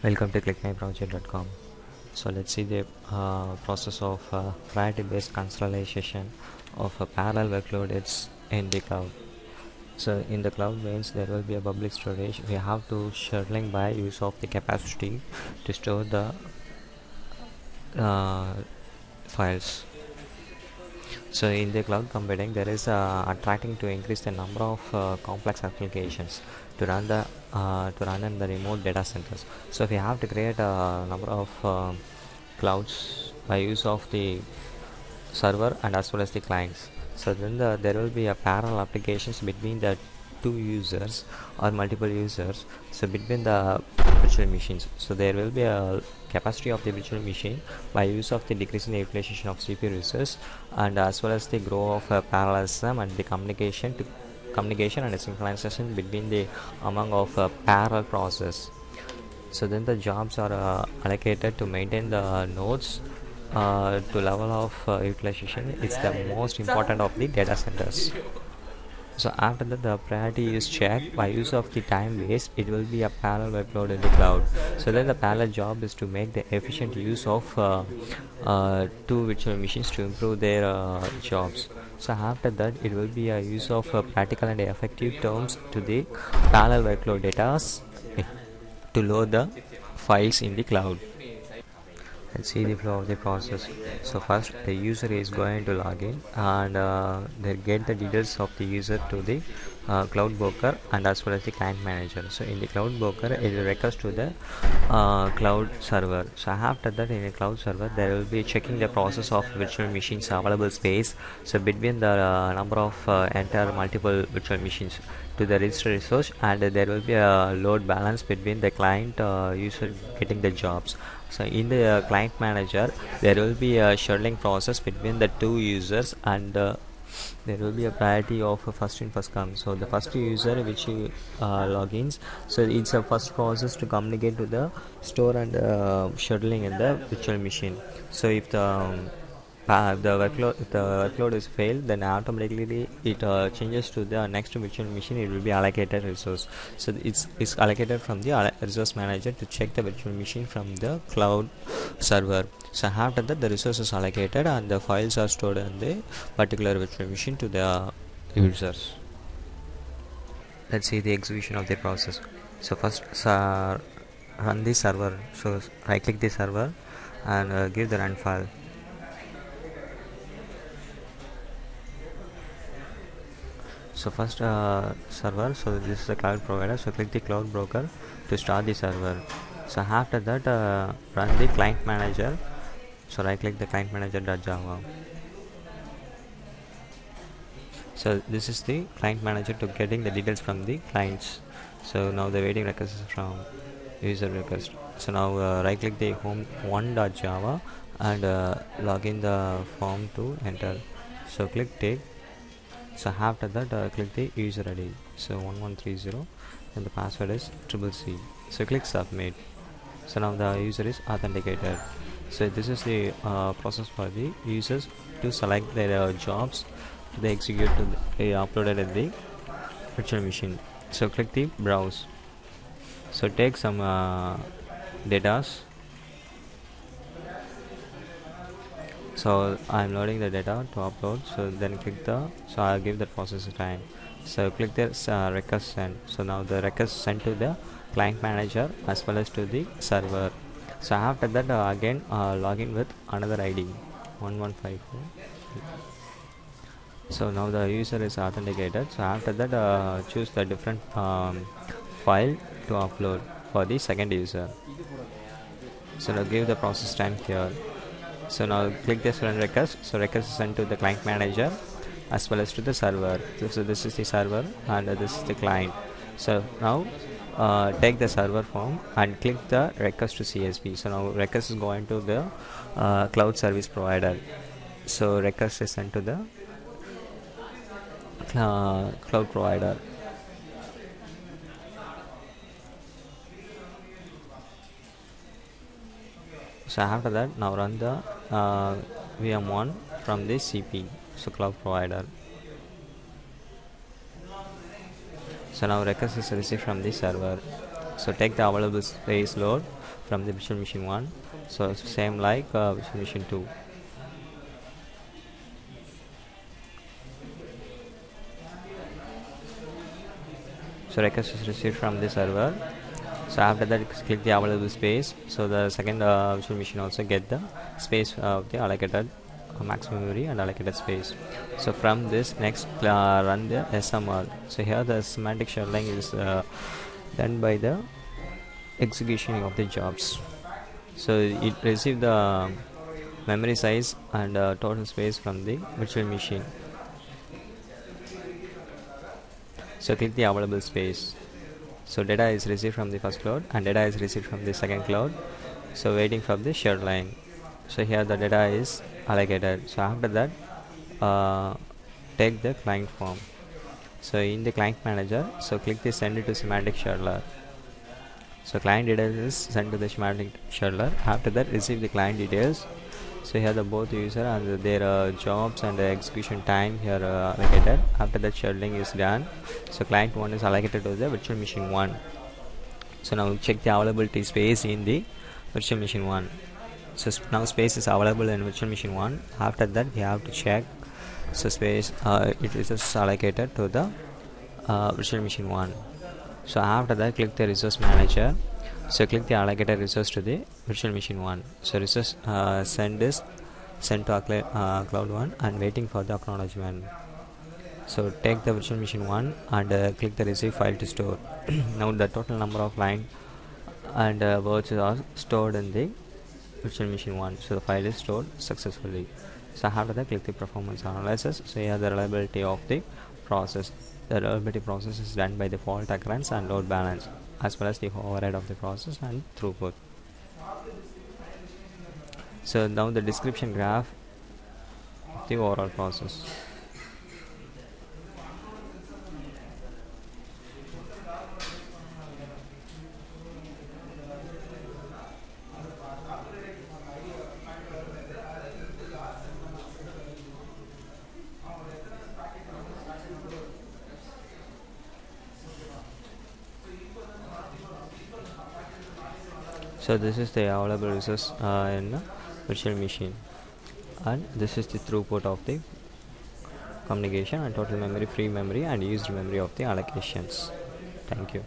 Welcome to clickmyproject.com. So let's see the process of priority-based consolidation of a parallel workload. It's in the cloud. So in the cloud means there will be a public storage. We have to scheduling by use of the capacity to store the uh, files. So in the cloud computing, there is attracting to increase the number of complex applications to run in the remote data centers. So we have to create a number of clouds by use of the server and as well as the clients. So then there will be a parallel applications between the two users or multiple users, so between the virtual machines. So there will be a capacity of the virtual machine by use of the decreasing the utilization of CPU resources and as well as the growth of parallelism and the communication and the synchronization between the among of parallel process. So then the jobs are allocated to maintain the nodes to level of utilization. It's the most important of the data centers. So after that, the priority is checked by use of the time waste. It will be a parallel workload in the cloud. So then the parallel job is to make the efficient use of two virtual machines to improve their jobs. So after that, it will be a use of practical and effective terms to the parallel workload data to load the files in the cloud. Let's see the flow of the process. So first the user is going to log in and they get the details of the user to the cloud broker and as well as the client manager. So in the cloud broker, it will request to the cloud server. So after that, in a cloud server, there will be checking the process of virtual machines available space, so between the number of entire multiple virtual machines to the registered resource, and there will be a load balance between the client user getting the jobs. So in the client manager, there will be a scheduling process between the two users, and there will be a priority of first in first come. So the first user which logins, so it's a first process to communicate to the store and scheduling in the virtual machine. So if if the workload is failed, then automatically it changes to the next virtual machine. It will be allocated resource. So it's allocated from the resource manager to check the virtual machine from the cloud server. So after that, the resources allocated and the files are stored on the particular virtual machine to the users. Let's see the execution of the process. So first run the server. So right click the server and give the run file. So first server, so this is the cloud provider, so click the cloud broker to start the server. So after that, run the client manager. So right click the client manager.java. So this is the client manager to getting the details from the clients. So now the waiting request is from user request. So now right click the home one.java and log in the form to enter. So click take. So after that, click the user ID, so 1130, and the password is CCC. So click submit. So now the user is authenticated. So this is the process for the users to select their jobs they execute to they uploaded in the virtual machine. So click the browse. So take some datas. So I'm loading the data to upload. So then click the, so I'll give the process time. So click the request send. So now the request sent to the client manager as well as to the server. So after that, again log in with another ID 1154. So now the user is authenticated. So after that, choose the different file to upload for the second user. So now give the process time here. So now click this run request. So request is sent to the client manager as well as to the server. So this is the server and this is the client. So now take the server form and click the request to CSV. So now request is going to the cloud service provider. So request is sent to the cloud provider. So after that, now run the VM1 from the CP, so cloud provider. So now request is received from the server. So take the available space load from the virtual machine 1. So same like virtual machine 2. So request is received from the server. So after that, click the available space. So the second virtual machine also get the space of the allocated max memory and allocated space. So from this, next run the SMR. So here the semantic shortening is done by the execution of the jobs. So it receive the memory size and total space from the virtual machine. So click the available space. So data is received from the first cloud and data is received from the second cloud. So waiting for the shared line. So here the data is allocated. So after that, take the client form. So in the client manager, so click the send it to semantic scheduler. So client details is sent to the semantic scheduler. After that, receive the client details. So here the both user and their jobs and the execution time here allocated. After that, scheduling is done. So client 1 is allocated to the virtual machine 1. So now check the availability space in the virtual machine 1. So now space is available in virtual machine 1. After that, we have to check. So space it is allocated to the virtual machine 1. So after that, click the resource manager. So click the allocated resource to the virtual machine 1. So resource send is sent to cloud 1 and waiting for the acknowledgement. So take the virtual machine 1 and click the receive file to store. Now the total number of line and words are stored in the virtual machine 1. So the file is stored successfully. So after that, click the performance analysis. So here the reliability of the process. The reliability process is done by the fault occurrence and load balance, as well as the overhead of the process and throughput. So now the description graph of the overall process. So this is the available resource in virtual machine, and this is the throughput of the communication and total memory, free memory and used memory of the allocations. Thank you.